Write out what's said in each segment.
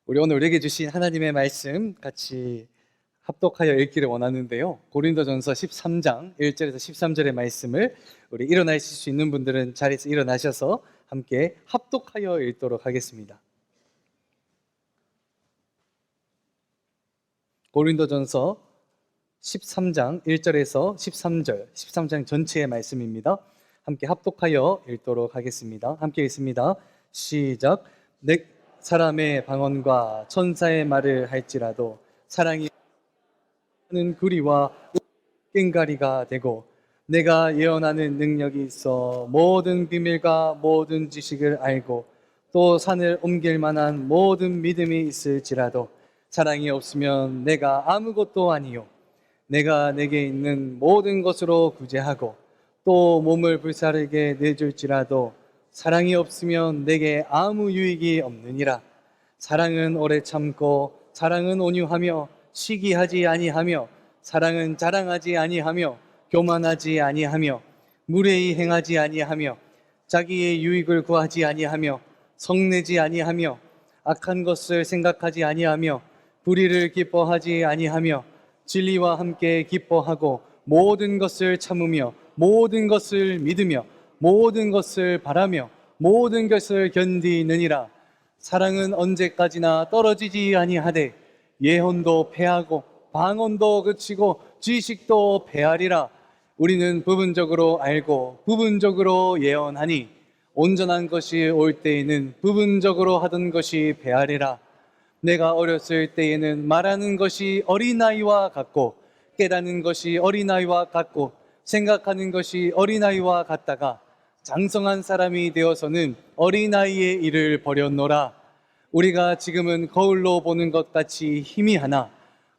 우리 오늘 우리에게 주신 하나님의 말씀 같이 합독하여 읽기를 원하는데요. 고린도전서 13장 1절에서 13절의 말씀을 우리 일어나실 수 있는 분들은 자리에서 일어나셔서 함께 합독하여 읽도록 하겠습니다. 고린도전서 13장 1절에서 13절, 13장 전체의 말씀입니다. 함께 합독하여 읽도록 하겠습니다. 함께 읽습니다. 시작. 내 사람의 방언과 천사의 말을 할지라도 사랑이 하는 구리와 꽹가리가 되고 내가 예언하는 능력이 있어 모든 비밀과 모든 지식을 알고 또 산을 옮길 만한 모든 믿음이 있을지라도 사랑이 없으면 내가 아무것도 아니요 내가 내게 있는 모든 것으로 구제하고 또 몸을 불사르게 내줄지라도 사랑이 없으면 내게 아무 유익이 없느니라. 사랑은 오래 참고 사랑은 온유하며 시기하지 아니하며 사랑은 자랑하지 아니하며 교만하지 아니하며 무례히 행하지 아니하며 자기의 유익을 구하지 아니하며 성내지 아니하며 악한 것을 생각하지 아니하며 불의를 기뻐하지 아니하며 진리와 함께 기뻐하고 모든 것을 참으며 모든 것을 믿으며 모든 것을 바라며 모든 것을 견디느니라. 사랑은 언제까지나 떨어지지 아니하되 예언도 패하고 방언도 그치고 지식도 패하리라. 우리는 부분적으로 알고 부분적으로 예언하니 온전한 것이 올 때에는 부분적으로 하던 것이 패하리라. 내가 어렸을 때에는 말하는 것이 어린아이와 같고 깨닫는 것이 어린아이와 같고 생각하는 것이 어린아이와 같다가 장성한 사람이 되어서는 어린아이의 일을 버렸노라. 우리가 지금은 거울로 보는 것 같이 희미하나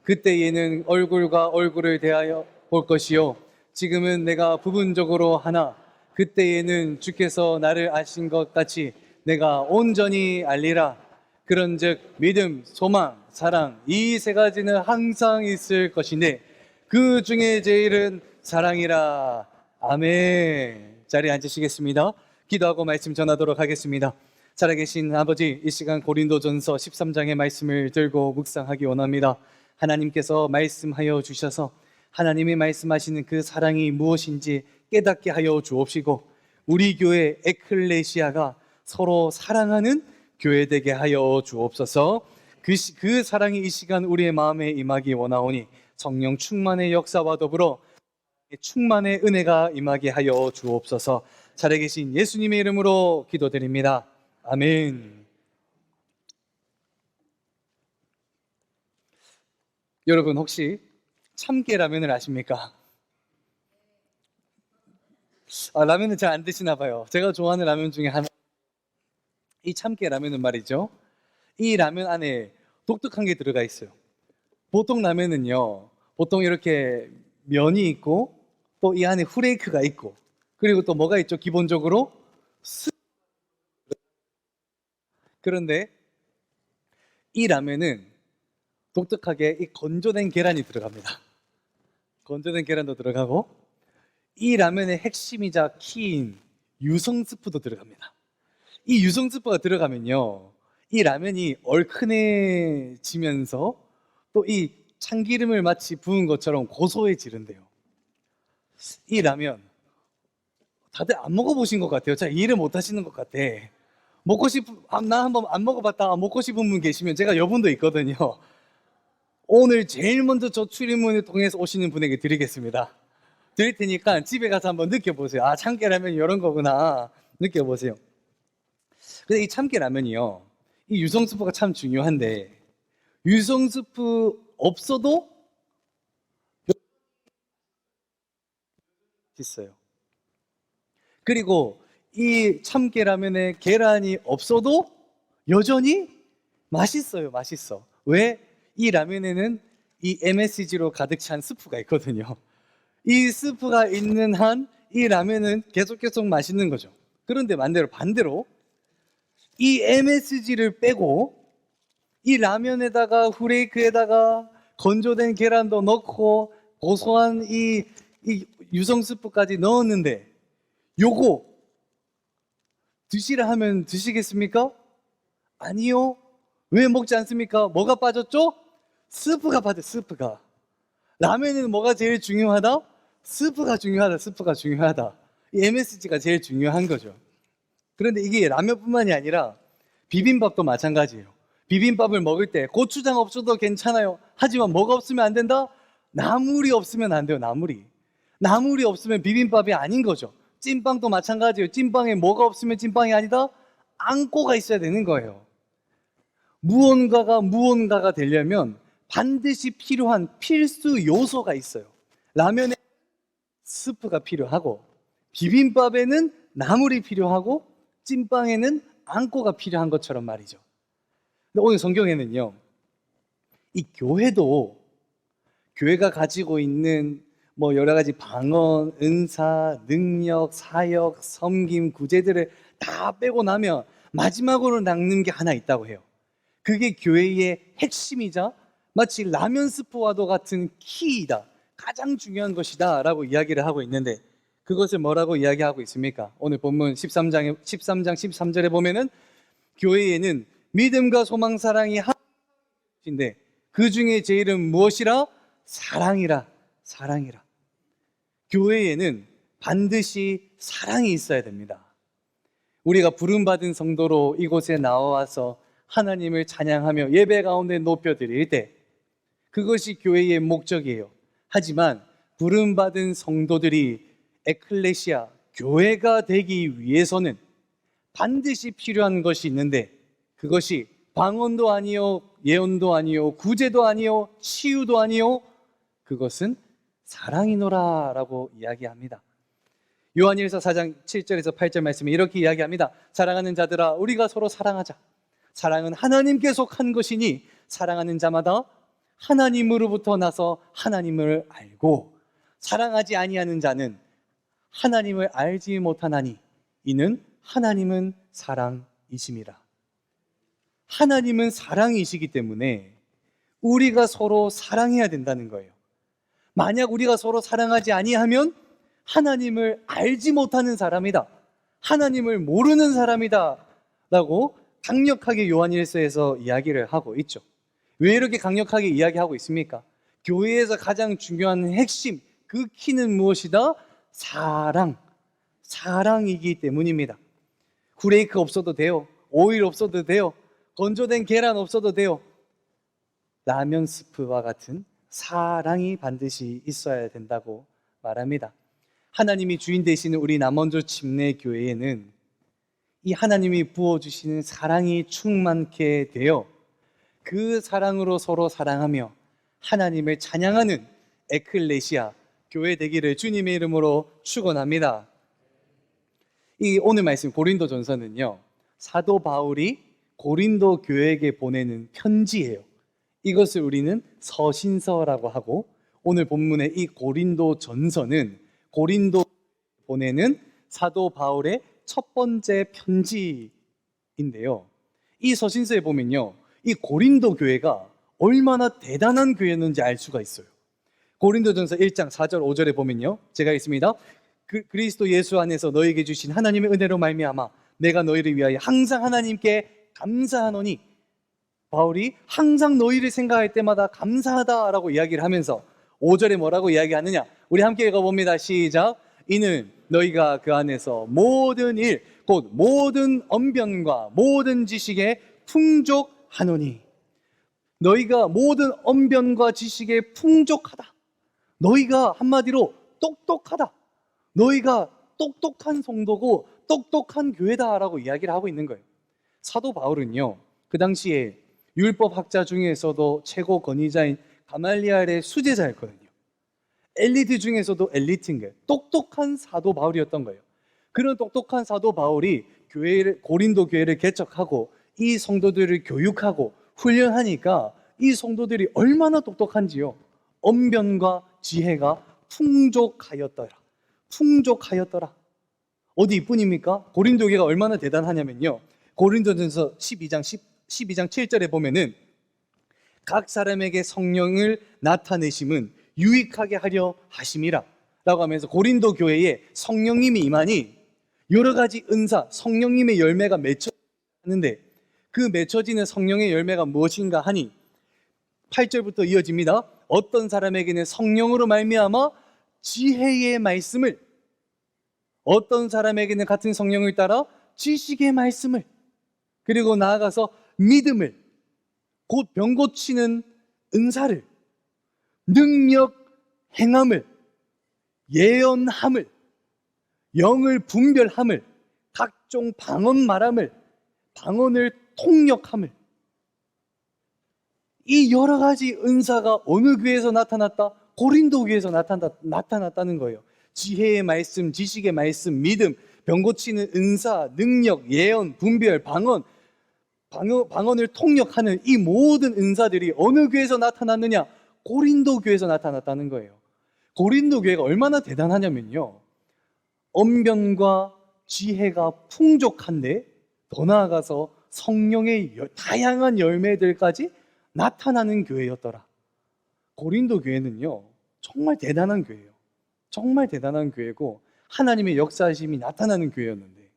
그때에는 얼굴과 얼굴을 대하여 볼 것이요 지금은 내가 부분적으로 하나 그때에는 주께서 나를 아신 것 같이 내가 온전히 알리라. 그런즉 믿음, 소망, 사랑 이 세 가지는 항상 있을 것인데 그 중에 제일은 사랑이라. 아멘. 자리에 앉으시겠습니다. 기도하고 말씀 전하도록 하겠습니다. 살아계신 아버지, 이 시간 고린도전서 13장의 말씀을 들고 묵상하기 원합니다. 하나님께서 말씀하여 주셔서 하나님이 말씀하시는 그 사랑이 무엇인지 깨닫게 하여 주옵시고 우리 교회 에클레시아가 서로 사랑하는 교회 되게 하여 주옵소서. 그 사랑이 이 시간 우리의 마음에 임하기 원하오니 성령 충만의 역사와 더불어 충만의 은혜가 임하게 하여 주옵소서. 살아계신 예수님의 이름으로 기도드립니다. 아멘. 여러분 혹시 참깨라면을 아십니까? 라면은 잘 안 드시나 봐요. 제가 좋아하는 라면 중에 하나, 이 참깨라면은 말이죠, 이 라면 안에 독특한 게 들어가 있어요. 보통 라면은요, 보통 이렇게 면이 있고 또 이 안에 후레이크가 있고 그리고 또 뭐가 있죠? 기본적으로 그런데 이 라면은 독특하게 이 건조된 계란이 들어갑니다. 건조된 계란도 들어가고 이 라면의 핵심이자 키인 유성 스프도 들어갑니다. 이 유성 스프가 들어가면요, 이 라면이 얼큰해지면서 또 이 참기름을 마치 부은 것처럼 고소해지는데요. 이 라면 다들 안 먹어보신 것 같아요. 잘 이해를 못 하시는 것 같아. 나 한번 안 먹어봤다 먹고 싶은 분 계시면 제가 여분도 있거든요. 오늘 제일 먼저 저 출입문을 통해서 오시는 분에게 드리겠습니다. 드릴 테니까 집에 가서 한번 느껴보세요. 아, 참깨라면 이런 거구나 느껴보세요. 근데 이 참깨라면이요, 이 유성스프가 참 중요한데 유성스프 없어도 있어요. 그리고 이 참깨라면에 계란이 없어도 여전히 맛있어요. 맛있어. 왜? 이 라면에는 이 MSG로 가득 찬 스프가 있거든요. 이 스프가 있는 한 이 라면은 계속 맛있는 거죠. 그런데 반대로 이 MSG를 빼고 이 라면에다가 후레이크에다가 건조된 계란도 넣고 고소한 이 유성 스프까지 넣었는데 요거 드시라 하면 드시겠습니까? 아니요. 왜 먹지 않습니까? 뭐가 빠졌죠? 스프가 빠져, 스프가. 라면에는 뭐가 제일 중요하다? 스프가 중요하다, 스프가 중요하다. 이 MSG가 제일 중요한 거죠. 그런데 이게 라면뿐만이 아니라 비빔밥도 마찬가지예요. 비빔밥을 먹을 때 고추장 없어도 괜찮아요. 하지만 뭐가 없으면 안 된다? 나물이 없으면 안 돼요, 나물이. 나물이 없으면 비빔밥이 아닌 거죠. 찐빵도 마찬가지예요. 찐빵에 뭐가 없으면 찐빵이 아니다? 앙꼬가 있어야 되는 거예요. 무언가가 되려면 반드시 필요한 필수 요소가 있어요. 라면에 스프가 필요하고, 비빔밥에는 나물이 필요하고, 찐빵에는 앙꼬가 필요한 것처럼 말이죠. 근데 오늘 성경에는요, 이 교회가 가지고 있는 뭐 여러 가지 방언, 은사, 능력, 사역, 섬김, 구제들을 다 빼고 나면 마지막으로 남는 게 하나 있다고 해요. 그게 교회의 핵심이자 마치 라면 스프와도 같은 키이다, 가장 중요한 것이다 라고 이야기를 하고 있는데, 그것을 뭐라고 이야기하고 있습니까? 오늘 본문 13장 13절에 보면은 교회에는 믿음과 소망, 사랑이 하나인데 그 중에 제일은 무엇이라? 사랑이라. 교회에는 반드시 사랑이 있어야 됩니다. 우리가 부름받은 성도로 이곳에 나와서 하나님을 찬양하며 예배 가운데 높여드릴 때 그것이 교회의 목적이에요. 하지만 부름받은 성도들이 에클레시아, 교회가 되기 위해서는 반드시 필요한 것이 있는데, 그것이 방언도 아니요, 예언도 아니요, 구제도 아니요, 치유도 아니요, 그것은 사랑이노라 라고 이야기합니다. 요한일서 4장 7절에서 8절 말씀에 이렇게 이야기합니다. 사랑하는 자들아, 우리가 서로 사랑하자. 사랑은 하나님께 속한 것이니 사랑하는 자마다 하나님으로부터 나서 하나님을 알고, 사랑하지 아니하는 자는 하나님을 알지 못하나니 이는 하나님은 사랑이심이라. 하나님은 사랑이시기 때문에 우리가 서로 사랑해야 된다는 거예요. 만약 우리가 서로 사랑하지 아니하면 하나님을 알지 못하는 사람이다, 하나님을 모르는 사람이다 라고 강력하게 요한일서에서 이야기를 하고 있죠. 왜 이렇게 강력하게 이야기하고 있습니까? 교회에서 가장 중요한 핵심, 그 키는 무엇이다? 사랑이기 때문입니다. 후레이크 없어도 돼요, 오일 없어도 돼요, 건조된 계란 없어도 돼요. 라면 스프와 같은 사랑이 반드시 있어야 된다고 말합니다. 하나님이 주인 되시는 우리 남원조 침례교회에는 이 하나님이 부어주시는 사랑이 충만케 되어 그 사랑으로 서로 사랑하며 하나님을 찬양하는 에클레시아 교회 되기를 주님의 이름으로 축원합니다. 이 오늘 말씀 고린도전서는요, 사도 바울이 고린도 교회에게 보내는 편지예요. 이것을 우리는 서신서라고 하고, 오늘 본문의 이 고린도전서는 고린도 보내는 사도 바울의 첫 번째 편지인데요, 이 서신서에 보면요, 이 고린도 교회가 얼마나 대단한 교회였는지 알 수가 있어요. 고린도전서 1장 4절 5절에 보면요, 제가 읽습니다. 그리스도 예수 안에서 너에게 주신 하나님의 은혜로 말미암아 내가 너희를 위하여 항상 하나님께 감사하노니, 바울이 항상 너희를 생각할 때마다 감사하다라고 이야기를 하면서 5절에 뭐라고 이야기하느냐, 우리 함께 읽어봅니다. 시작. 이는 너희가 그 안에서 모든 일, 곧 모든 언변과 모든 지식에 풍족하노니, 너희가 모든 언변과 지식에 풍족하다. 너희가 한마디로 똑똑하다. 너희가 똑똑한 성도고 똑똑한 교회다라고 이야기를 하고 있는 거예요. 사도 바울은요, 그 당시에 율법학자 중에서도 최고 권위자인 가말리알의 수제자였거든요. 엘리트 중에서도 엘리트인 거예요. 똑똑한 사도 바울이었던 거예요. 그런 똑똑한 사도 바울이 고린도 교회를 개척하고 이 성도들을 교육하고 훈련하니까 이 성도들이 얼마나 똑똑한지요, 언변과 지혜가 풍족하였더라. 어디뿐입니까? 고린도 교회가 얼마나 대단하냐면요, 고린도전서 12장 7절에 보면은 각 사람에게 성령을 나타내심은 유익하게 하려 하심이라 라고 하면서 고린도 교회에 성령님이 임하니 여러 가지 은사, 성령님의 열매가 맺혀있는데, 그 맺혀지는 성령의 열매가 무엇인가 하니 8절부터 이어집니다. 어떤 사람에게는 성령으로 말미암아 지혜의 말씀을, 어떤 사람에게는 같은 성령을 따라 지식의 말씀을, 그리고 나아가서 믿음을, 곧 병 고치는 은사를, 능력 행함을, 예언함을, 영을 분별함을, 각종 방언 말함을, 방언을 통역함을, 이 여러 가지 은사가 어느 교회에서 나타났다? 고린도 교회에서 나타났다는 거예요. 지혜의 말씀, 지식의 말씀, 믿음, 병 고치는 은사, 능력, 예언, 분별, 방언을 통역하는 이 모든 은사들이 어느 교회에서 나타났느냐? 고린도 교회에서 나타났다는 거예요. 고린도 교회가 얼마나 대단하냐면요, 언변과 지혜가 풍족한데 더 나아가서 성령의 다양한 열매들까지 나타나는 교회였더라. 고린도 교회는요, 정말 대단한 교회예요. 정말 대단한 교회고 하나님의 역사하심이 나타나는 교회였는데,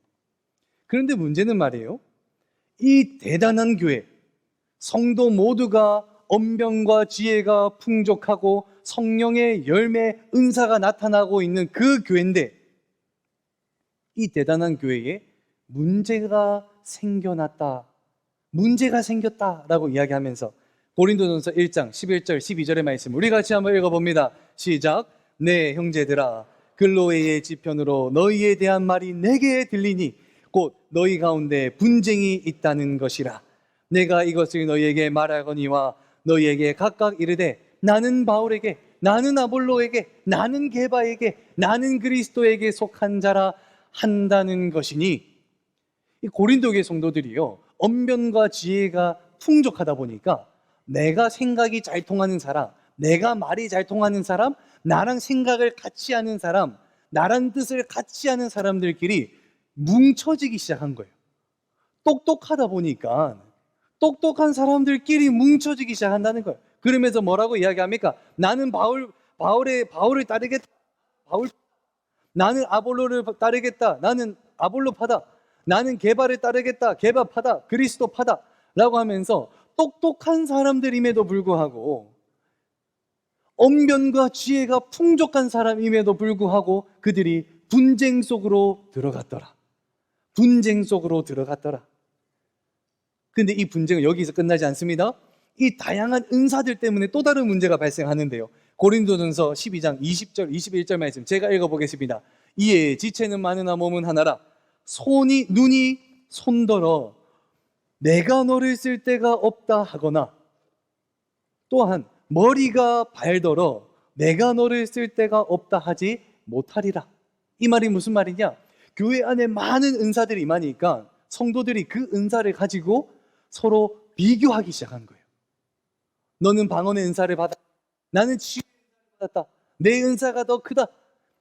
그런데 문제는 말이에요, 이 대단한 교회, 성도 모두가 언변과 지혜가 풍족하고 성령의 열매, 은사가 나타나고 있는 그 교회인데, 이 대단한 교회에 문제가 생겼다라고 이야기하면서 고린도전서 1장 11절 12절의 말씀 우리 같이 한번 읽어봅니다. 시작. 네 형제들아, 글로에의 지편으로 너희에 대한 말이 내게 들리니 곧 너희 가운데 분쟁이 있다는 것이라. 내가 이것을 너희에게 말하거니와 너희에게 각각 이르되 나는 바울에게, 나는 아볼로에게, 나는 게바에게, 나는 그리스도에게 속한 자라 한다는 것이니. 이 고린도교의 성도들이요, 언변과 지혜가 풍족하다 보니까 내가 생각이 잘 통하는 사람, 내가 말이 잘 통하는 사람, 나랑 생각을 같이 하는 사람, 나란 뜻을 같이 하는 사람들끼리 뭉쳐지기 시작한 거예요. 똑똑하다 보니까 똑똑한 사람들끼리 뭉쳐지기 시작한다는 거예요. 그러면서 뭐라고 이야기합니까? 나는 바울을 따르겠다. 나는 아볼로를 따르겠다. 나는 아볼로파다. 나는 게바를 따르겠다. 게바파다. 그리스도파다. 라고 하면서 똑똑한 사람들임에도 불구하고, 언변과 지혜가 풍족한 사람임에도 불구하고 그들이 분쟁 속으로 들어갔더라. 분쟁 속으로 들어갔더라. 근데 이 분쟁은 여기서 끝나지 않습니다. 이 다양한 은사들 때문에 또 다른 문제가 발생하는데요. 고린도전서 12장 20절 21절 말씀 제가 읽어보겠습니다. 이에 지체는 많으나 몸은 하나라. 눈이 손더러 내가 너를 쓸 데가 없다 하거나, 또한 머리가 발더러 내가 너를 쓸 데가 없다 하지 못하리라. 이 말이 무슨 말이냐? 교회 안에 많은 은사들이 많으니까 성도들이 그 은사를 가지고 서로 비교하기 시작한 거예요. 너는 방언의 은사를 받았다. 나는 치유의 은사를 받았다. 내 은사가 더 크다.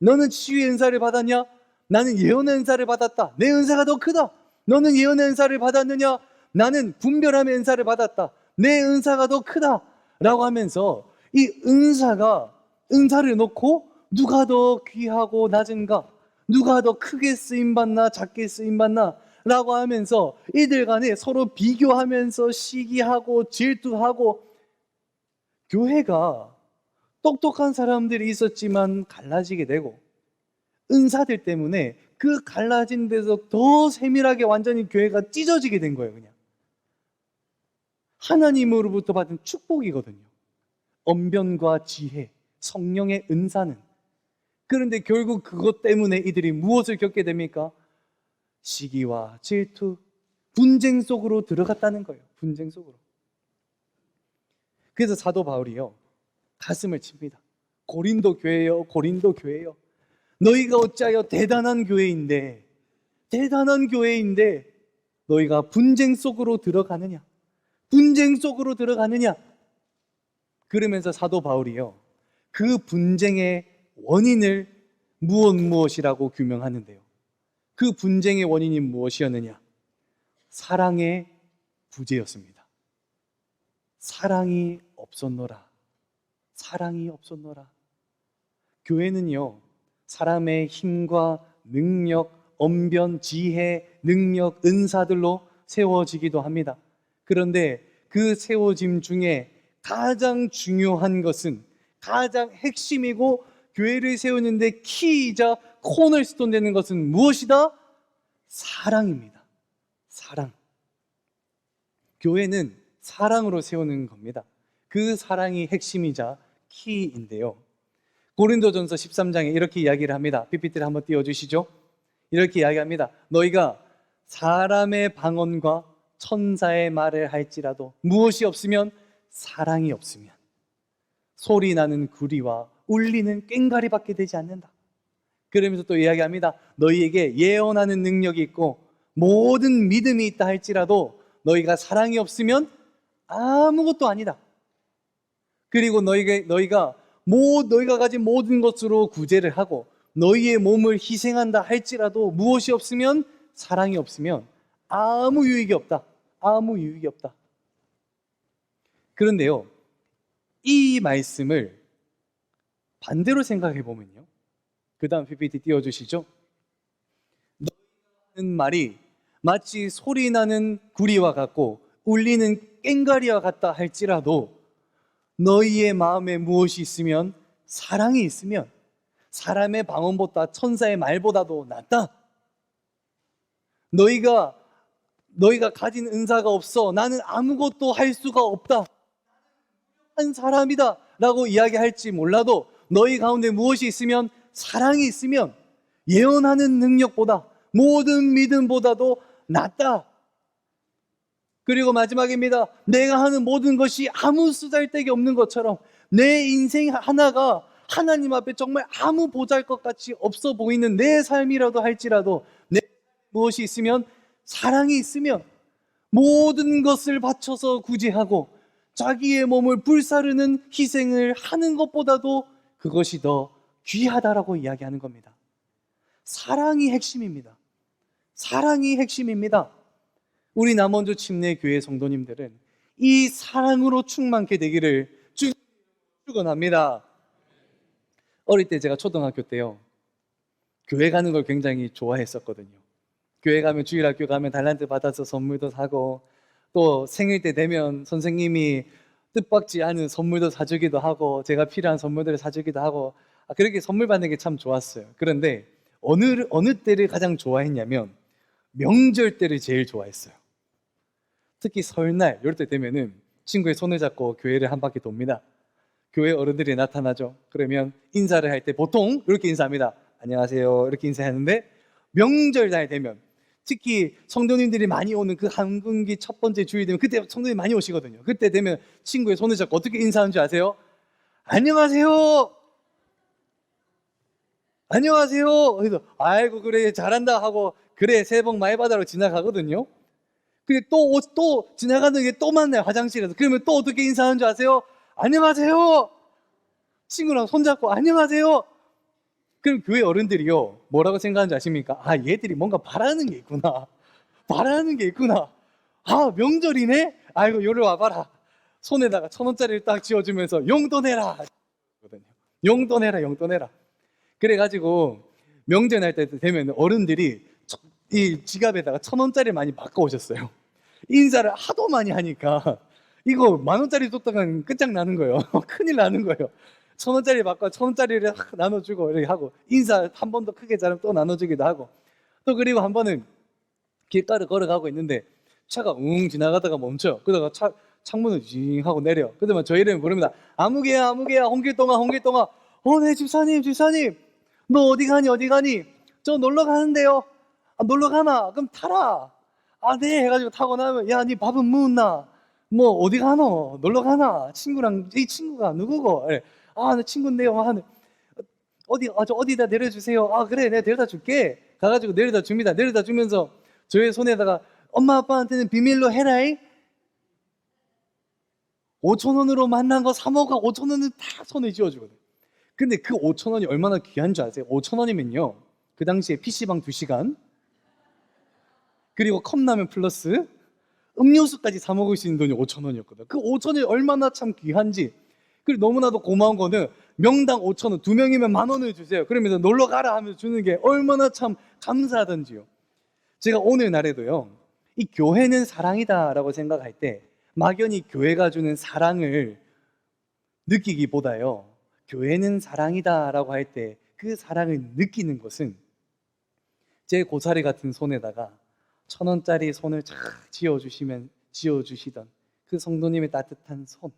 너는 치유의 은사를 받았냐? 나는 예언의 은사를 받았다. 내 은사가 더 크다. 너는 예언의 은사를 받았느냐? 나는 분별함의 은사를 받았다. 내 은사가 더 크다. 라고 하면서 이 은사를 놓고 누가 더 귀하고 낮은가? 누가 더 크게 쓰임받나? 작게 쓰임받나? 라고 하면서 이들 간에 서로 비교하면서 시기하고 질투하고, 교회가 똑똑한 사람들이 있었지만 갈라지게 되고, 은사들 때문에 그 갈라진 데서 더 세밀하게 완전히 교회가 찢어지게 된 거예요. 그냥 하나님으로부터 받은 축복이거든요. 언변과 지혜, 성령의 은사는. 그런데 결국 그것 때문에 이들이 무엇을 겪게 됩니까? 시기와 질투, 분쟁 속으로 들어갔다는 거예요. 분쟁 속으로. 그래서 사도 바울이요, 가슴을 칩니다. 고린도 교회요, 고린도 교회요. 너희가 어찌하여 대단한 교회인데 너희가 분쟁 속으로 들어가느냐? 분쟁 속으로 들어가느냐? 그러면서 사도 바울이요, 그 분쟁의 원인을 무엇이라고 규명하는데요. 그 분쟁의 원인이 무엇이었느냐? 사랑의 부재였습니다. 사랑이 없었노라. 사랑이 없었노라. 교회는요, 사람의 힘과 능력, 언변, 지혜, 능력, 은사들로 세워지기도 합니다. 그런데 그 세워짐 중에 가장 중요한 것은, 가장 핵심이고 교회를 세우는데 키이자 코너스톤 되는 것은 무엇이다? 사랑입니다. 사랑. 교회는 사랑으로 세우는 겁니다. 그 사랑이 핵심이자 키인데요. 고린도전서 13장에 이렇게 이야기를 합니다. PPT를 한번 띄워주시죠. 이렇게 이야기합니다. 너희가 사람의 방언과 천사의 말을 할지라도 무엇이 없으면, 사랑이 없으면 소리 나는 구리와 울리는 꽹과리밖에 되지 않는다. 그러면서 또 이야기합니다. 너희에게 예언하는 능력이 있고 모든 믿음이 있다 할지라도 너희가 사랑이 없으면 아무것도 아니다. 그리고 너희가 가진 모든 것으로 구제를 하고 너희의 몸을 희생한다 할지라도 무엇이 없으면, 사랑이 없으면 아무 유익이 없다. 아무 유익이 없다. 그런데요, 이 말씀을 반대로 생각해 보면요, 그 다음 PPT 띄워주시죠. 너희는 말이 마치 소리 나는 구리와 같고 울리는 꽹과리와 같다 할지라도 너희의 마음에 무엇이 있으면, 사랑이 있으면 사람의 방언보다 천사의 말보다도 낫다. 너희가 가진 은사가 없어, 나는 아무것도 할 수가 없다, 한 사람이다 라고 이야기할지 몰라도 너희 가운데 무엇이 있으면, 사랑이 있으면 예언하는 능력보다, 모든 믿음보다도 낫다. 그리고 마지막입니다. 내가 하는 모든 것이 아무 쓰잘데기 없는 것처럼 내 인생 하나가 하나님 앞에 정말 아무 보잘것같이 없어 보이는 내 삶이라도 할지라도 내 무엇이 있으면, 사랑이 있으면 모든 것을 바쳐서 구제하고 자기의 몸을 불사르는 희생을 하는 것보다도 그것이 더 귀하다라고 이야기하는 겁니다. 사랑이 핵심입니다. 사랑이 핵심입니다. 우리 남원주 침례교회 성도님들은 이 사랑으로 충만케 되기를 축원합니다. 어릴 때 제가 초등학교 때요, 교회 가는 걸 굉장히 좋아했었거든요. 교회 가면, 주일학교 가면 달란트 받아서 선물도 사고, 또 생일 때 되면 선생님이 뜻밖지 않은 선물도 사주기도 하고 제가 필요한 선물들을 사주기도 하고, 그렇게 선물 받는 게 참 좋았어요. 그런데 어느 때를 가장 좋아했냐면 명절 때를 제일 좋아했어요. 특히 설날 이럴 때 되면은 친구의 손을 잡고 교회를 한 바퀴 돕니다. 교회 어른들이 나타나죠. 그러면 인사를 할 때 보통 이렇게 인사합니다. 안녕하세요 이렇게 인사하는데, 명절 날 되면, 특히 성도님들이 많이 오는 그 한분기 첫 번째 주일 되면, 그때 성도님이 많이 오시거든요. 그때 되면 친구의 손을 잡고 어떻게 인사하는 줄 아세요? 안녕하세요, 안녕하세요. 그래서 아이고 그래 잘한다 하고, 그래 새해 복 많이 받아라고 지나가거든요. 근데 또 지나가는 게 또 만나요, 화장실에서. 그러면 또 어떻게 인사하는 줄 아세요? 안녕하세요. 친구랑 손잡고 안녕하세요. 그럼 교회 어른들이요, 뭐라고 생각하는지 아십니까? 아, 얘들이 뭔가 바라는 게 있구나. 바라는 게 있구나. 아, 명절이네? 아이고 요리 와봐라. 손에다가 1,000원짜리를 딱 쥐어주면서 용돈 내라. 용돈 내라, 용돈 내라. 그래가지고 명절 날 때 되면 어른들이 이 지갑에다가 1,000원짜리 많이 바꿔오셨어요. 인사를 하도 많이 하니까 이거 10,000원짜리 줬다가 끝장나는 거예요. 큰일 나는 거예요. 1,000원짜리 바꿔 1,000원짜리를 나눠주고 이렇게 하고, 인사 한 번 더 크게 잘하면 또 나눠주기도 하고, 또 그리고 한 번은 길가를 걸어가고 있는데 차가 지나가다가 멈춰요. 그러다가 창문을 징 하고 내려. 그러면 저희 이름을 부릅니다. 아무개야 아무개야 홍길동아 홍길동아. 네 집사님 너 어디 가니? 저 놀러 가는데요. 아, 놀러 가나? 그럼 타라. 아, 네 해가지고 타고 나면, 야, 니 밥은 먹었나? 뭐 어디 가노? 놀러 가나? 친구랑, 이 친구가 누구고? 그래. 아, 내 친구인데요. 어디다 내려주세요. 아, 그래, 내가 데려다 줄게. 가가지고 내려다 줍니다. 내려다 주면서 저의 손에다가 엄마 아빠한테는 비밀로 해라잉. 5,000원으로 만난 거 사 먹어. 5,000원은 다 손에 쥐어주거든. 근데 그 5,000원이 얼마나 귀한 줄 아세요? 5,000원이면요, 그 당시에 PC방 2시간, 그리고 컵라면 플러스 음료수까지 사 먹을 수 있는 돈이 5,000원이었거든. 그 5,000원이 얼마나 참 귀한지. 그리고 너무나도 고마운 거는 명당 5,000원, 2명이면 10,000원을 주세요. 그러면서 놀러 가라 하면서 주는 게 얼마나 참 감사하던지요. 제가 오늘날에도요, 이 교회는 사랑이다라고 생각할 때 막연히 교회가 주는 사랑을 느끼기보다요, 교회는 사랑이다라고 할 때 그 사랑을 느끼는 것은 제 고사리 같은 손에다가 1,000원짜리 손을 쫙 지어주시던 그 성도님의 따뜻한 손,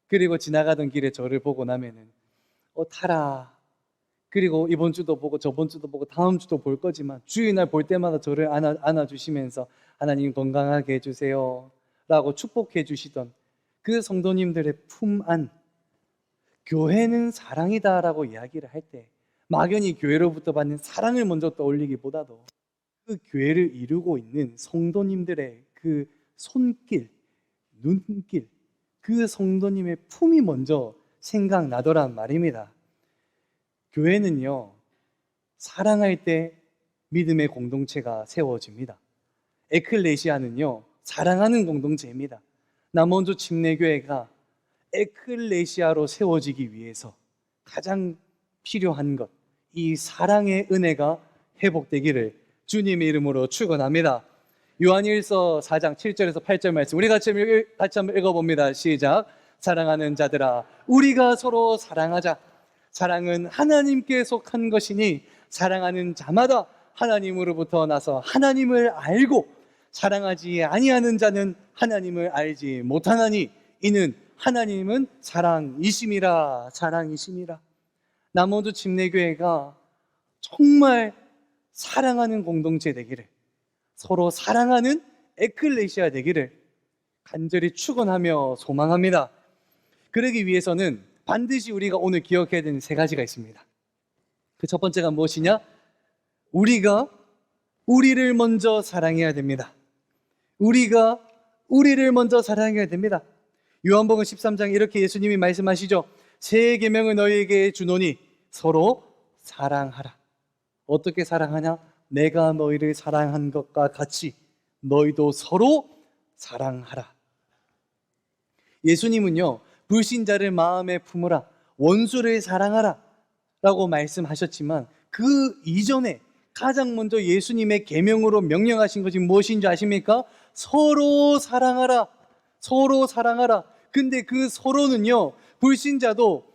그리고 지나가던 길에 저를 보고 나면은 타라, 그리고 이번 주도 보고 저번 주도 보고 다음 주도 볼 거지만 주일날 볼 때마다 저를 안아주시면서 하나님 건강하게 해주세요 라고 축복해 주시던 그 성도님들의 품 안, 교회는 사랑이다 라고 이야기를 할 때 막연히 교회로부터 받는 사랑을 먼저 떠올리기보다도 그 교회를 이루고 있는 성도님들의 그 손길, 눈길, 그 성도님의 품이 먼저 생각나더란 말입니다. 교회는요, 사랑할 때 믿음의 공동체가 세워집니다. 에클레시아는요, 사랑하는 공동체입니다. 남원주 침례교회가 에클레시아로 세워지기 위해서 가장 필요한 것, 이 사랑의 은혜가 회복되기를 주님의 이름으로 축원합니다. 요한일서 4장 7절에서 8절 말씀 우리 같이 한번 읽어봅니다. 시작. 사랑하는 자들아, 우리가 서로 사랑하자. 사랑은 하나님께 속한 것이니 사랑하는 자마다 하나님으로부터 나서 하나님을 알고 사랑하지 아니하는 자는 하나님을 알지 못하나니 이는 하나님은 사랑이심이라. 사랑이심이라. 남원주 침례교회가 정말 사랑하는 공동체 되기를, 서로 사랑하는 에클레시아 되기를 간절히 축원하며 소망합니다. 그러기 위해서는 반드시 우리가 오늘 기억해야 되는 3가지가 있습니다. 그 첫 번째가 무엇이냐? 우리가 우리를 먼저 사랑해야 됩니다. 우리가 우리를 먼저 사랑해야 됩니다. 요한복음 13장 이렇게 예수님이 말씀하시죠. 새 계명을 너희에게 주노니 서로 사랑하라. 어떻게 사랑하냐? 내가 너희를 사랑한 것과 같이 너희도 서로 사랑하라. 예수님은요, 불신자를 마음에 품으라, 원수를 사랑하라 라고 말씀하셨지만 그 이전에 가장 먼저 예수님의 계명으로 명령하신 것이 무엇인 줄 아십니까? 서로 사랑하라. 서로 사랑하라. 근데 그 서로는요, 불신자도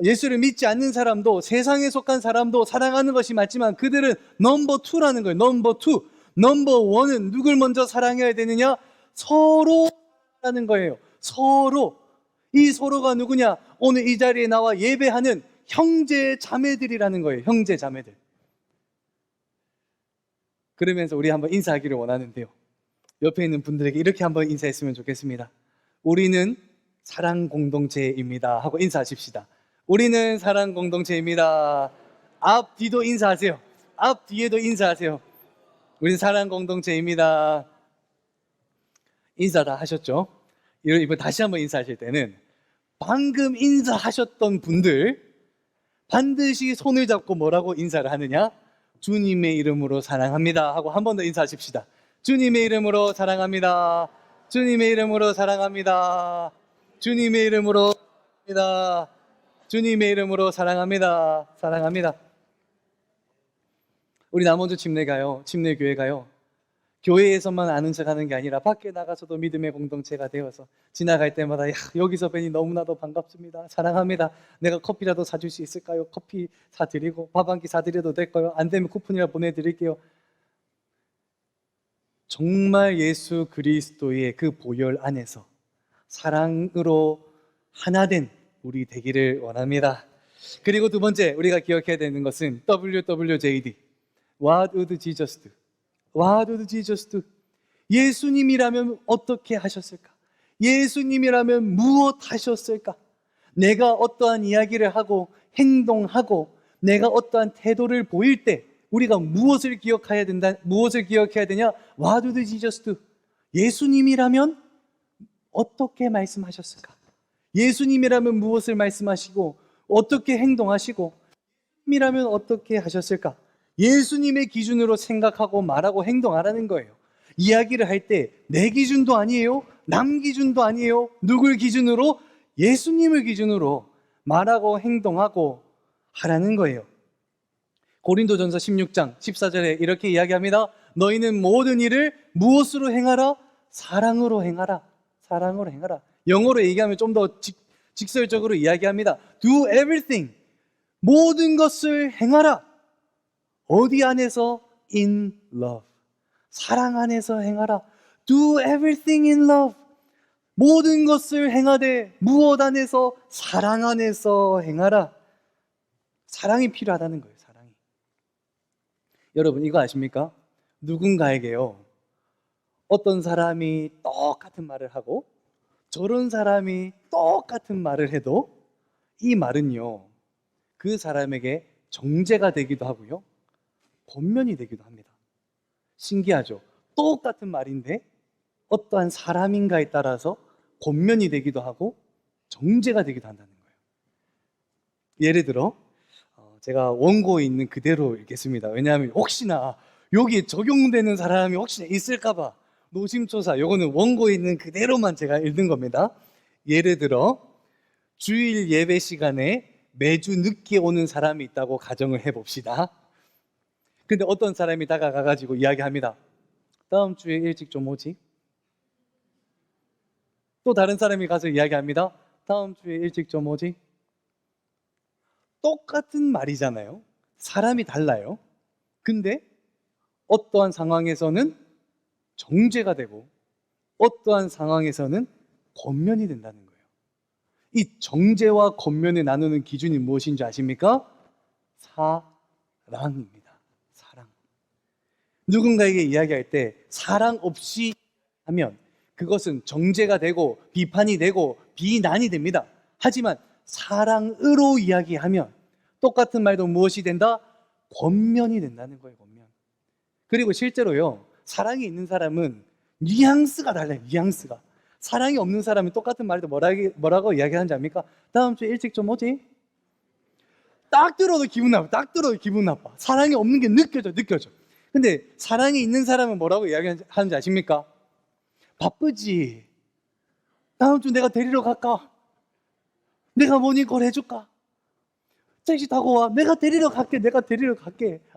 예수를 믿지 않는 사람도 세상에 속한 사람도 사랑하는 것이 맞지만 그들은 넘버 2라는 거예요. 넘버 2. 넘버 1은 누굴 먼저 사랑해야 되느냐? 서로라는 거예요. 서로. 이 서로가 누구냐? 오늘 이 자리에 나와 예배하는 형제 자매들이라는 거예요. 형제 자매들. 그러면서 우리 한번 인사하기를 원하는데요, 옆에 있는 분들에게 이렇게 한번 인사했으면 좋겠습니다. 우리는 사랑 공동체입니다 하고 인사하십시다. 우리는 사랑 공동체입니다. 앞 뒤도 인사하세요. 앞 뒤에도 인사하세요. 우리는 사랑 공동체입니다. 인사 다 하셨죠? 이번 다시 한번 인사하실 때는 방금 인사하셨던 분들 반드시 손을 잡고 뭐라고 인사를 하느냐? 주님의 이름으로 사랑합니다 하고 한 번 더 인사하십시다. 주님의 이름으로 사랑합니다. 주님의 이름으로 사랑합니다. 주님의 이름으로 사랑합니다. 주님의 이름으로 사랑합니다. 사랑합니다. 우리 남원주 침례교회가요, 교회에서만 아는 척하는 게 아니라 밖에 나가서도 믿음의 공동체가 되어서 지나갈 때마다 여기서 뵈니 너무나도 반갑습니다. 사랑합니다. 내가 커피라도 사줄 수 있을까요? 커피 사드리고 밥 한 끼 사드려도 될까요? 안 되면 쿠폰이라 보내드릴게요. 정말 예수 그리스도의 그 보혈 안에서 사랑으로 하나 된 우리 되기를 원합니다. 그리고 두 번째 우리가 기억해야 되는 것은 WWJD. What would Jesus do? What would Jesus do? 예수님이라면 어떻게 하셨을까? 예수님이라면 무엇 하셨을까? 내가 어떠한 이야기를 하고 행동하고 내가 어떠한 태도를 보일 때 우리가 무엇을 기억해야 되냐? What would Jesus do? 예수님이라면 어떻게 말씀하셨을까? 예수님이라면 무엇을 말씀하시고 어떻게 행동하시고 예수님이라면 어떻게 하셨을까? 예수님의 기준으로 생각하고 말하고 행동하라는 거예요. 이야기를 할 때 내 기준도 아니에요, 남 기준도 아니에요. 누굴 기준으로? 예수님을 기준으로 말하고 행동하고 하라는 거예요. 고린도전서 16장 14절에 이렇게 이야기합니다. 너희는 모든 일을 무엇으로 행하라? 사랑으로 행하라. 사랑으로 행하라. 영어로 얘기하면 좀 더 직설적으로 이야기합니다. Do everything. 모든 것을 행하라. 어디 안에서? In love. 사랑 안에서 행하라. Do everything in love. 모든 것을 행하되 무엇 안에서? 사랑 안에서 행하라. 사랑이 필요하다는 거예요. 사랑이. 여러분 이거 아십니까? 누군가에게요, 어떤 사람이 똑같은 말을 하고 저런 사람이 똑같은 말을 해도 이 말은요, 그 사람에게 정죄가 되기도 하고요, 권면이 되기도 합니다. 신기하죠? 똑같은 말인데 어떠한 사람인가에 따라서 권면이 되기도 하고 정죄가 되기도 한다는 거예요. 예를 들어 제가 원고에 있는 그대로 읽겠습니다. 왜냐하면 혹시나 여기에 적용되는 사람이 혹시나 있을까봐 노심초사, 요거는 원고에 있는 그대로만 제가 읽는 겁니다. 예를 들어 주일 예배 시간에 매주 늦게 오는 사람이 있다고 가정을 해봅시다. 근데 어떤 사람이 다가가가지고 이야기합니다. 다음 주에 일찍 좀 오지? 또 다른 사람이 가서 이야기합니다. 다음 주에 일찍 좀 오지? 똑같은 말이잖아요. 사람이 달라요. 근데 어떠한 상황에서는 정죄가 되고 어떠한 상황에서는 권면이 된다는 거예요. 이 정죄와 권면을 나누는 기준이 무엇인지 아십니까? 사랑입니다. 사랑. 누군가에게 이야기할 때 사랑 없이 하면 그것은 정죄가 되고 비판이 되고 비난이 됩니다. 하지만 사랑으로 이야기하면 똑같은 말도 무엇이 된다? 권면이 된다는 거예요. 권면. 그리고 실제로요, 사랑이 있는 사람은 뉘앙스가 달라요. 뉘앙스가. 사랑이 없는 사람은 똑같은 말도 뭐라고 이야기하는지 압니까? 다음 주에 일찍 좀 오지? 딱 들어도 기분 나빠. 딱 들어도 기분 나빠. 사랑이 없는 게 느껴져. 근데 사랑이 있는 사람은 뭐라고 이야기하는지 아십니까? 바쁘지? 다음 주 내가 데리러 갈까? 내가 모닝콜 해줄까? 택시 타고 와. 내가 데리러 갈게.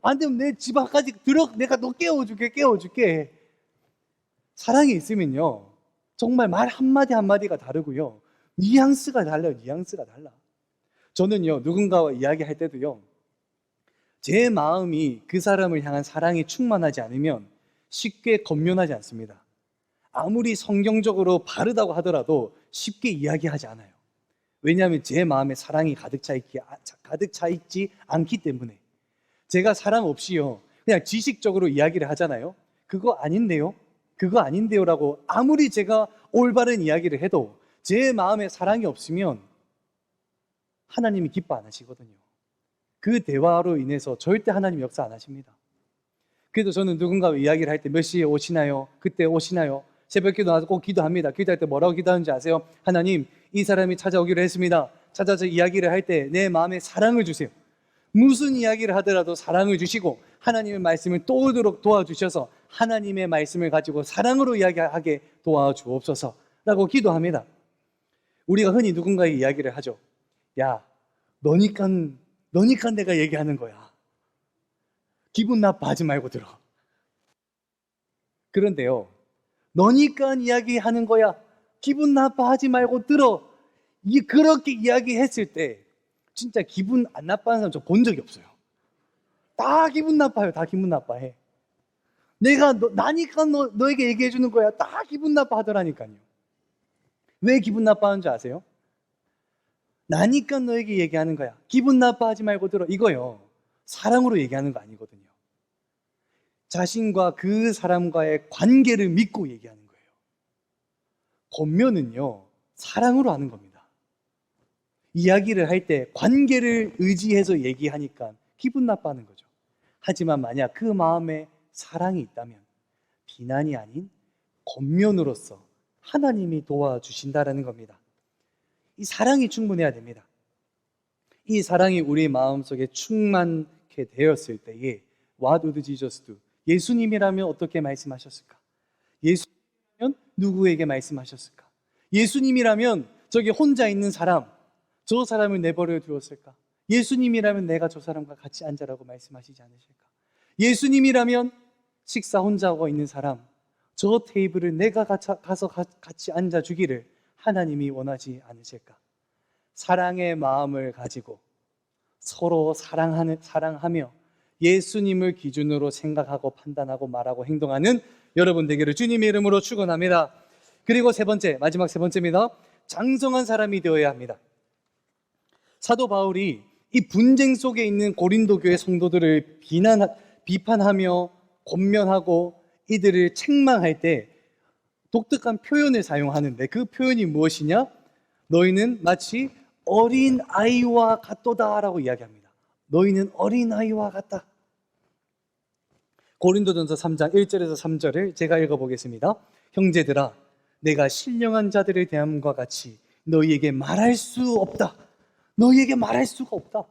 안 되면 내 집 앞까지 내가 너 깨워줄게. 사랑이 있으면요, 정말 말 한마디 한마디가 다르고요, 뉘앙스가 달라요. 뉘앙스가 달라. 저는요, 누군가와 이야기할 때도요, 제 마음이 그 사람을 향한 사랑이 충만하지 않으면 쉽게 권면하지 않습니다. 아무리 성경적으로 바르다고 하더라도 쉽게 이야기하지 않아요. 왜냐하면 제 마음에 사랑이 가득 차 있지 않기 때문에. 제가 사랑 없이요, 그냥 지식적으로 이야기를 하잖아요. 그거 아닌데요 라고 아무리 제가 올바른 이야기를 해도 제 마음에 사랑이 없으면 하나님이 기뻐 안 하시거든요. 그 대화로 인해서 절대 하나님 역사 안 하십니다. 그래도 저는 누군가와 이야기를 할 때 몇 시에 오시나요? 그때 오시나요? 새벽 기도 나와서 꼭 기도합니다. 기도할 때 뭐라고 기도하는지 아세요? 하나님, 이 사람이 찾아오기로 했습니다. 찾아서 이야기를 할 때 내 마음에 사랑을 주세요. 무슨 이야기를 하더라도 사랑을 주시고 하나님의 말씀을 떠오르도록 도와주셔서 하나님의 말씀을 가지고 사랑으로 이야기하게 도와주옵소서 라고 기도합니다. 우리가 흔히 누군가의 이야기를 하죠. 야, 너니까 내가 얘기하는 거야. 기분 나빠하지 말고 들어. 그런데요, 너니까 이야기하는 거야. 기분 나빠하지 말고 들어. 그렇게 이야기했을 때 진짜 기분 안 나빠하는 사람 저 본 적이 없어요. 다 기분 나빠요. 다 기분 나빠해. 나니까 너에게 얘기해 주는 거야. 다 기분 나빠하더라니까요. 왜 기분 나빠하는 줄 아세요? 나니까 너에게 얘기하는 거야. 기분 나빠하지 말고 들어. 이거요, 사랑으로 얘기하는 거 아니거든요. 자신과 그 사람과의 관계를 믿고 얘기하는 거예요. 권면은요, 사랑으로 하는 겁니다. 이야기를 할 때 관계를 의지해서 얘기하니까 기분 나빠하는 거죠. 하지만 만약 그 마음에 사랑이 있다면 비난이 아닌 권면으로서 하나님이 도와주신다라는 겁니다. 이 사랑이 충분해야 됩니다. 이 사랑이 우리 마음속에 충만케 되었을 때에 What would Jesus do? 예수님이라면 어떻게 말씀하셨을까? 예수님이라면 누구에게 말씀하셨을까? 예수님이라면 저기 혼자 있는 사람, 저 사람을 내버려 두었을까? 예수님이라면 내가 저 사람과 같이 앉아라고 말씀하시지 않으실까? 예수님이라면 식사 혼자 하고 있는 사람, 저 테이블을 내가 가서 같이 앉아주기를 하나님이 원하지 않으실까? 사랑의 마음을 가지고 서로 사랑하며 예수님을 기준으로 생각하고 판단하고 말하고 행동하는 여러분 되기를 주님의 이름으로 축원합니다. 그리고 마지막 세 번째입니다. 장성한 사람이 되어야 합니다. 사도 바울이 이 분쟁 속에 있는 고린도 교회 성도들을 비판하며 권면하고 이들을 책망할 때 독특한 표현을 사용하는데, 그 표현이 무엇이냐? 너희는 마치 어린 아이와 같도다 라고 이야기합니다. 너희는 어린 아이와 같다. 고린도전서 3장 1절에서 3절을 제가 읽어보겠습니다. 형제들아, 내가 신령한 자들을 대함과 같이 너희에게 말할 수 없다. 너희에게 말할 수가 없다.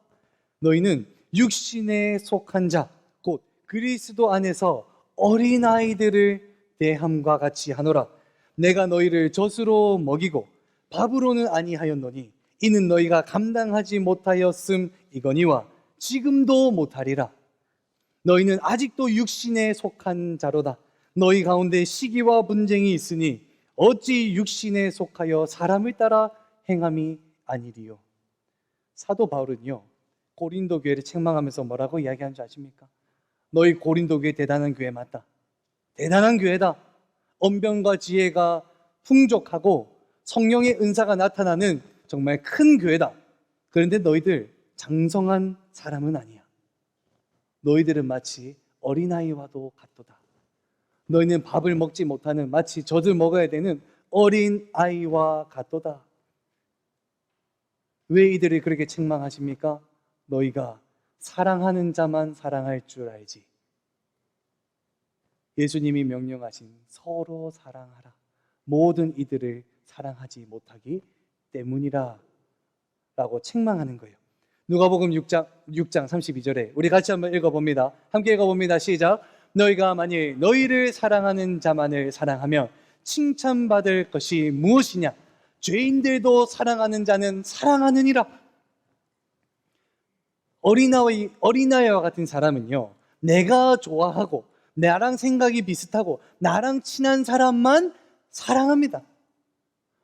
너희는 육신에 속한 자, 곧 그리스도 안에서 어린아이들을 대함과 같이 하노라. 내가 너희를 젖으로 먹이고 밥으로는 아니하였노니 이는 너희가 감당하지 못하였음 이거니와 지금도 못하리라. 너희는 아직도 육신에 속한 자로다. 너희 가운데 시기와 분쟁이 있으니 어찌 육신에 속하여 사람을 따라 행함이 아니리요. 사도 바울은요, 고린도 교회를 책망하면서 뭐라고 이야기하는 줄 아십니까? 너희 고린도 교회 대단한 교회 맞다. 대단한 교회다. 언변과 지혜가 풍족하고 성령의 은사가 나타나는 정말 큰 교회다. 그런데 너희들 장성한 사람은 아니야. 너희들은 마치 어린아이와도 같도다. 너희는 밥을 먹지 못하는, 마치 젖을 먹어야 되는 어린아이와 같도다. 왜 이들을 그렇게 책망하십니까? 너희가 사랑하는 자만 사랑할 줄 알지. 예수님이 명령하신 서로 사랑하라. 모든 이들을 사랑하지 못하기 때문이라 라고 책망하는 거예요. 누가복음 6장 32절에 우리 같이 한번 읽어봅니다. 함께 읽어봅니다. 시작. 너희가 만일 너희를 사랑하는 자만을 사랑하면 칭찬받을 것이 무엇이냐? 죄인들도 사랑하는 자는 사랑하느니라. 어린아이와 같은 사람은요, 내가 좋아하고 나랑 생각이 비슷하고 나랑 친한 사람만 사랑합니다.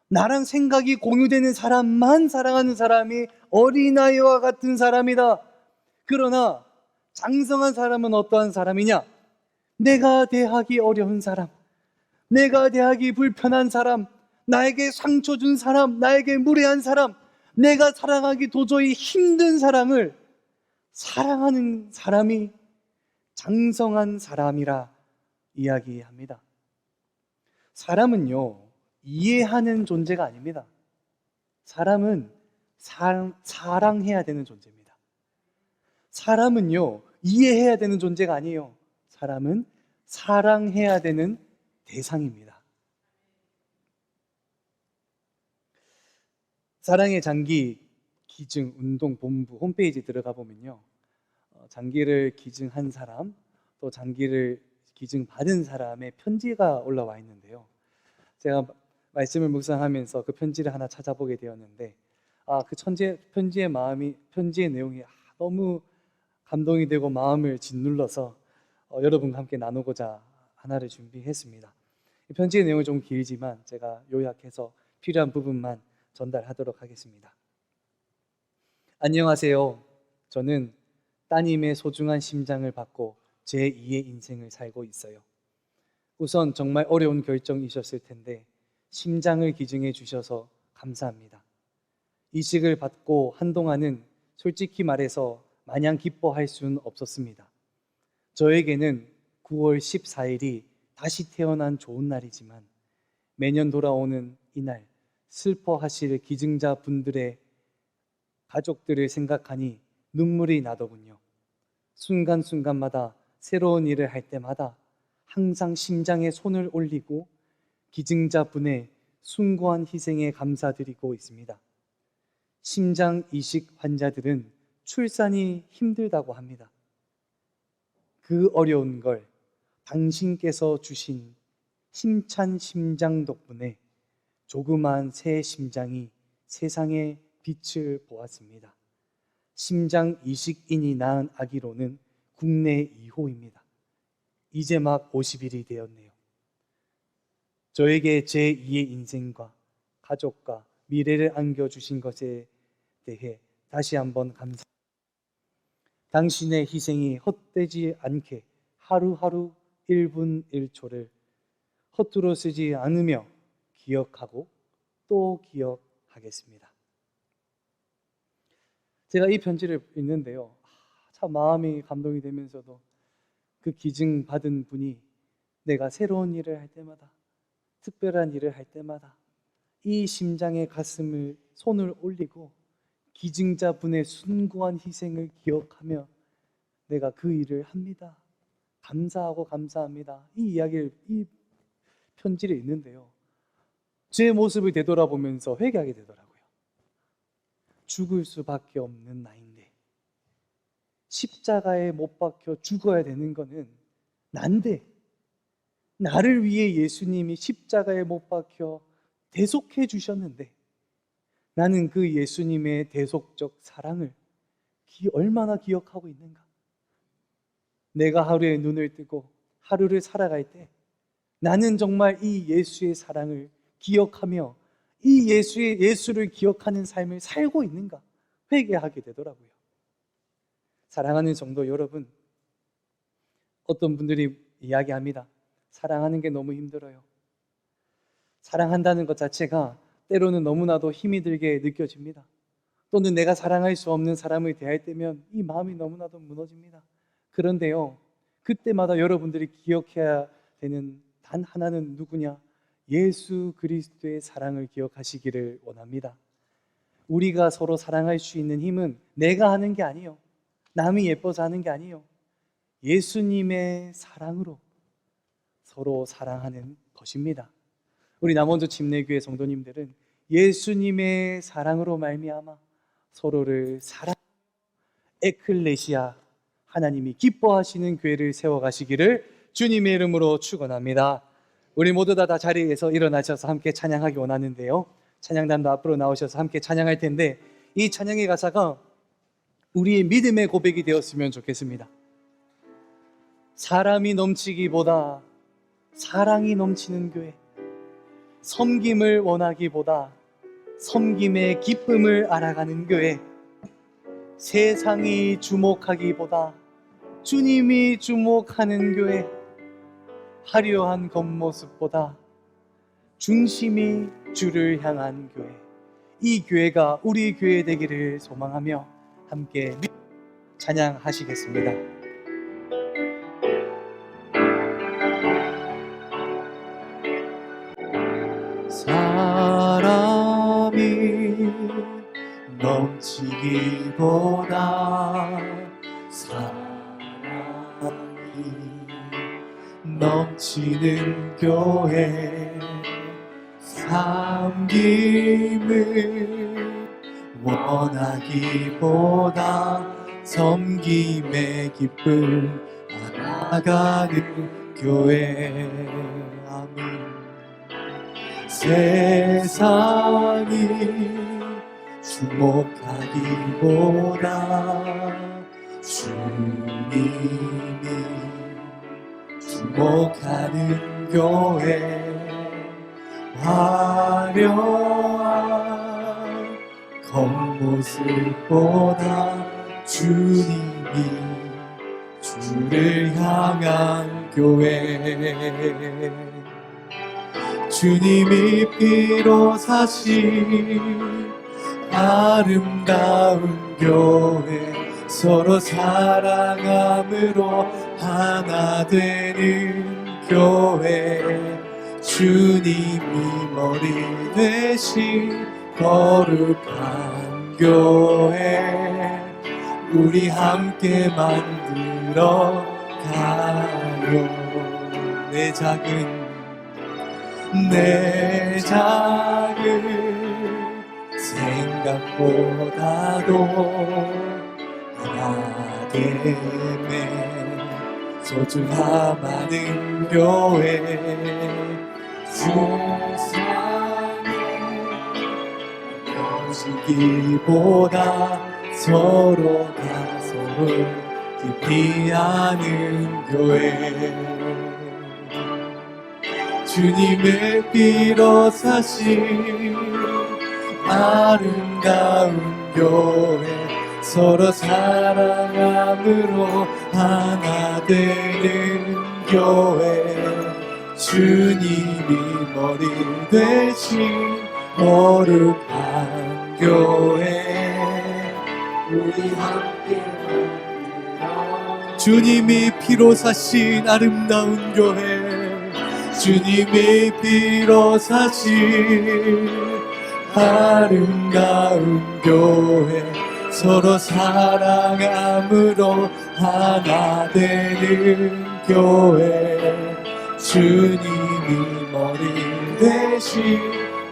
나랑 생각이 공유되는 사람만 사랑하는 사람이 어린아이와 같은 사람이다. 그러나 장성한 사람은 어떠한 사람이냐? 내가 대하기 어려운 사람, 내가 대하기 불편한 사람, 나에게 상처 준 사람, 나에게 무례한 사람, 내가 사랑하기 도저히 힘든 사람을 사랑하는 사람이 장성한 사람이라 이야기합니다. 사람은요, 이해하는 존재가 아닙니다. 사람은 사랑해야 되는 존재입니다. 사람은요, 이해해야 되는 존재가 아니에요. 사람은 사랑해야 되는 대상입니다. 사랑의 장기 기증 운동 본부 홈페이지 들어가 보면요, 장기를 기증한 사람, 또 장기를 기증받은 사람의 편지가 올라와 있는데요. 제가 말씀을 묵상하면서 그 편지를 하나 찾아보게 되었는데, 그 편지의 내용이 너무 감동이 되고 마음을 짓눌러서 여러분과 함께 나누고자 하나를 준비했습니다. 이 편지의 내용은 좀 길지만 제가 요약해서 필요한 부분만 전달하도록 하겠습니다. 안녕하세요. 저는 따님의 소중한 심장을 받고 제2의 인생을 살고 있어요. 우선 정말 어려운 결정이셨을 텐데 심장을 기증해 주셔서 감사합니다. 이식을 받고 한동안은 솔직히 말해서 마냥 기뻐할 수는 없었습니다. 저에게는 9월 14일이 다시 태어난 좋은 날이지만 매년 돌아오는 이날 슬퍼하실 기증자 분들의 가족들을 생각하니 눈물이 나더군요. 순간순간마다 새로운 일을 할 때마다 항상 심장에 손을 올리고 기증자 분의 숭고한 희생에 감사드리고 있습니다. 심장 이식 환자들은 출산이 힘들다고 합니다. 그 어려운 걸 당신께서 주신 힘찬 심장 덕분에 조그만 새 심장이 세상의 빛을 보았습니다. 심장 이식인이 낳은 아기로는 국내 2호입니다. 이제 막 50일이 되었네요. 저에게 제2의 인생과 가족과 미래를 안겨주신 것에 대해 다시 한번 감사합니다. 당신의 희생이 헛되지 않게 하루하루 1분 1초를 허투루 쓰지 않으며 기억하고 또 기억하겠습니다. 제가 이 편지를 읽는데요, 참 마음이 감동이 되면서도 그 기증 받은 분이 내가 새로운 일을 할 때마다, 특별한 일을 할 때마다 이 심장의 가슴을 손을 올리고 기증자분의 숭고한 희생을 기억하며 내가 그 일을 합니다. 감사하고 감사합니다. 이 편지를 읽는데요, 제 모습을 되돌아보면서 회개하게 되더라고요. 죽을 수밖에 없는 나인데 십자가에 못 박혀 죽어야 되는 거는 난데, 나를 위해 예수님이 십자가에 못 박혀 대속해 주셨는데 나는 그 예수님의 대속적 사랑을 얼마나 기억하고 있는가. 내가 하루에 눈을 뜨고 하루를 살아갈 때 나는 정말 이 예수의 사랑을 기억하며 이 예수를 기억하는 삶을 살고 있는가 회개하게 되더라고요. 사랑하는 성도 여러분, 어떤 분들이 이야기합니다. 사랑하는 게 너무 힘들어요. 사랑한다는 것 자체가 때로는 너무나도 힘이 들게 느껴집니다. 또는 내가 사랑할 수 없는 사람을 대할 때면 이 마음이 너무나도 무너집니다. 그런데요, 그때마다 여러분들이 기억해야 되는 단 하나는 누구냐? 예수 그리스도의 사랑을 기억하시기를 원합니다. 우리가 서로 사랑할 수 있는 힘은 내가 하는 게 아니에요. 남이 예뻐서 하는 게 아니에요. 예수님의 사랑으로 서로 사랑하는 것입니다. 우리 남원주 침례교회 성도님들은 예수님의 사랑으로 말미암아 서로를 사랑, 에클레시아, 하나님이 기뻐하시는 교회를 세워가시기를 주님의 이름으로 축원합니다. 우리 모두 다 자리에서 일어나셔서 함께 찬양하기 원하는데요, 찬양단도 앞으로 나오셔서 함께 찬양할 텐데 이 찬양의 가사가 우리의 믿음의 고백이 되었으면 좋겠습니다. 사람이 넘치기보다 사랑이 넘치는 교회, 섬김을 원하기보다 섬김의 기쁨을 알아가는 교회, 세상이 주목하기보다 주님이 주목하는 교회, 화려한 겉모습보다 중심이 주를 향한 교회, 이 교회가 우리 교회 되기를 소망하며 함께 찬양하시겠습니다. 사람이 넘치기보다 사랑이 넘치는 교회, 섬김을 원하기보다 섬김의 기쁨 알아가는 교회. 아멘. 세상이 주목하기보다 주님이 주목하는 교회, 화려한 겉모습보다 주님이 주를 향한 교회, 주님이 피로 사신 아름다운 교회, 서로 사랑함으로 하나 되는 교회, 주님이 머리 되신 거룩한 교회, 우리 함께 만들어 가요. 내 작은 생각보다도 하나 되네 소중함하는 교회, 세상에 보시기보다 서로가 서로 깊이 아는 교회, 주님의 피로 사신 아름다운 교회 서로 사랑함으로 하나 되는 교회 주님이 머리 되신 거룩한 교회 우리 함께 만들어 주님이 피로 사신 아름다운 교회 주님이 피로 사신 아름다운 교회 서로 사랑함으로 하나 되는 교회 주님이 머리 되신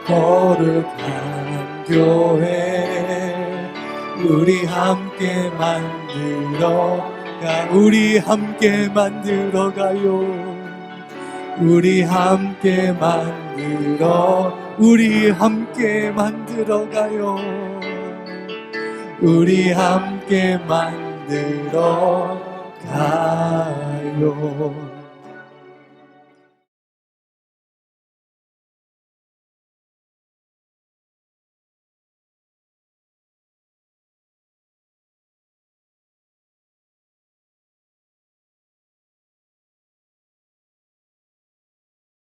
거룩한 교회 우리 함께 만들어가 우리 함께 만들어가요 우리 함께 만들어 우리 함께 만들어가요 우리 함께 만들어가요